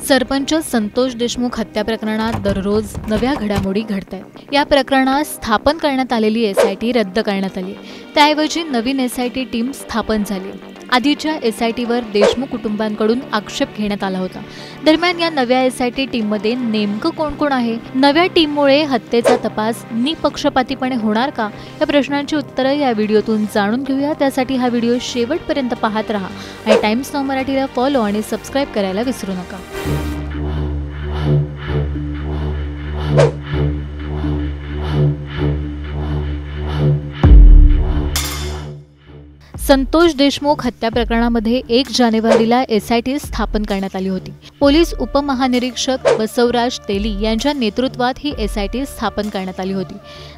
सरपंच संतोष देशमुख हत्या प्रकरणात दररोज नव्या घडामोडी घडतायत। या प्रकरणात स्थापन करण्यात आलेली एसआयटी रद्द करण्यात आली। त्याऐवजी नवीन एसआयटी टीम स्थापन झाली। आधीच्या एसआयटीवर देशमुख कुटुंबांकडून आक्षेप घेण्यात आला होता। दरम्यान या नव्या एसआयटी टीममध्ये नेमकं कोण कोण आहे? नव्या टीममुळे हत्येचा तपास निपक्षपातीपणे होणार का? या प्रश्नांची उत्तरं या व्हिडिओतून जाणून घेऊया। त्यासाठी हा व्हिडिओ शेवटपर्यंत पाहत राहा आणि टाइम्स नाऊ मराठीला फॉलो आणि सबस्क्राईब करायला विसरू नका। संतोष देशमुख हत्या प्रकरणामध्ये 1 जानेवारीला एसआयटी स्थापन करण्यात आली होती। पोलीस उपमहानिरीक्षक बसवराज तेली यांच्या नेतृत्वात ही एसआयटी स्थापन करण्यात आली होती।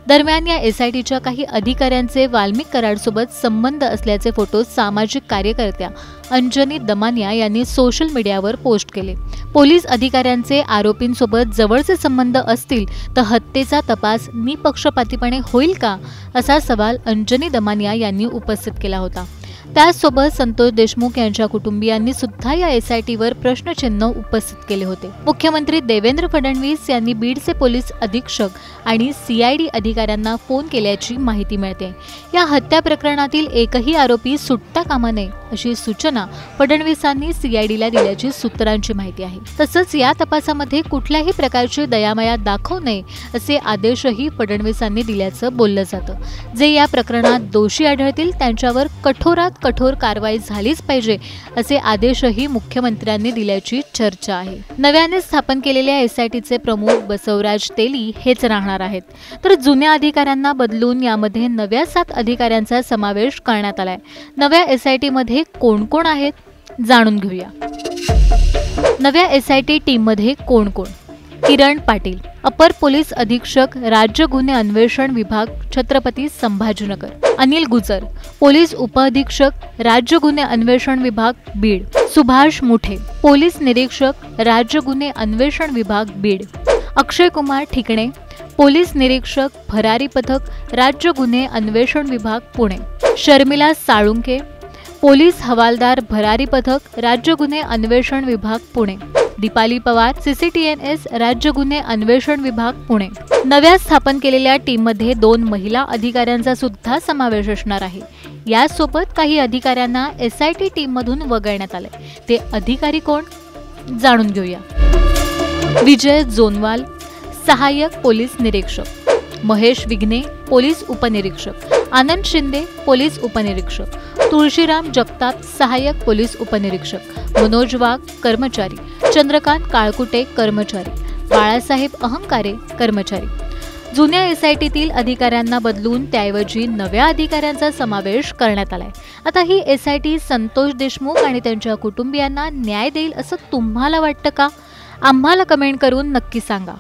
दरम्यान या एसआयटीच्या काही अधिकाऱ्यांचे वाल्मिक कराडसोबत संबंध असल्याचे फोटो सामाजिक कार्यकर्त्या अंजनी दमानिया यांनी सोशल मीडियावर पोस्ट केले। पोलीस अधिकाऱ्यांचे आरोपींसोबत जवळचे संबंध असतील तर हत्येचा तपास निपक्षपातीपणे होईल का, असा सवाल अंजनी दमानिया यांनी उपस्थित केला होता। त्याचसोबत संतोष देशमुख यांच्या कुटुंबियांनी सुद्धा या एसआयटीवर प्रश्नचिन्ह उपस्थित केले होते। मुख्यमंत्री देवेंद्र फडणवीस यांनी बीडचे पोलीस अधीक्षक आणि सीआयडी अधिकाऱ्यांना फोन केल्याची माहिती मिळते। या हत्या प्रकरणातील एकही आरोपी सुटता कामा नये अशी सूचना फडणवीसांनी सीआयडीला दिल्याची सूत्रांची माहिती आहे। तसंच या तपासामध्ये कुठल्याही प्रकारची दयामाया दाखवू नये असे आदेशही फडणवीसांनी दिल्याचं बोललं जातं। जे या प्रकरणात दोषी आढळतील त्यांच्यावर कठोरात कठोर कारवाई झालीच पाहिजे असे आदेशही मुख्यमंत्र्यांनी दिल्याची चर्चा आहे। नव्याने स्थापन केलेल्या एसआयटीचे प्रमुख बसवराज तेली हेच राहणार आहेत, तर जुन्या अधिकाऱ्यांना बदलून यामध्ये नव्या 7 अधिकाऱ्यांचा समावेश करण्यात आलाय। नव्या एसआयटी मध्ये कोण कोण आहेत जाणून घेऊया। नव्या एसआयटी टीम मध्ये कोण कोण? किरण पाटील, अपर पोलीस अधीक्षक, राज्य गुन्हे अन्वेषण विभाग, छत्रपती संभाजीनगर। अनिल गुजर, पोलीस उपअधीक्षक, राज्य गुन्हे अन्वेषण विभाग, बीड। सुभाष मुठे, पोलीस निरीक्षक, राज्य गुन्हे अन्वेषण विभाग, बीड। अक्षय कुमार ठिकणे, पोलीस निरीक्षक, भरारी पथक, राज्य गुन्हे अन्वेषण विभाग, पुणे। शर्मिला साळुंके, पोलीस हवालदार, भरारी पथक, राज्य गुन्हे अन्वेषण विभाग, पुणे। दीपाली पवार, सीसीटीएनएस, राज्य गुन्हे अन्वेषण विभाग, पुणे। नव्या स्थापन केलेल्या टीममध्ये 2 महिला अधिकाऱ्यांचा सुद्धा समावेश असणार आहे। यासोबत काही अधिकाऱ्यांना एसआयटी टीममधून वगळण्यात आले। ते अधिकारी कोण जाणून घेऊया। विजय जोनवाल, सहाय्यक पोलीस निरीक्षक। महेश विघ्ने, पोलीस उपनिरीक्षक। आनंद शिंदे, पोलीस उपनिरीक्षक। तुळशीराम जगताप, सहाय्यक पोलीस उपनिरीक्षक। मनोज वाघ, कर्मचारी। चंद्रकांत काळकुटे, कर्मचारी। बाळासाहेब अहंकारे, कर्मचारी। जुन्या एसआयटीतील अधिकाऱ्यांना बदलून त्याऐवजी नव्या अधिकाऱ्यांचा समावेश करण्यात आलाय। आता ही एसआयटी संतोष देशमुख आणि त्यांच्या कुटुंबियांना न्याय देईल असं तुम्हाला वाटतं का? आम्हाला कमेंट करून नक्की सांगा।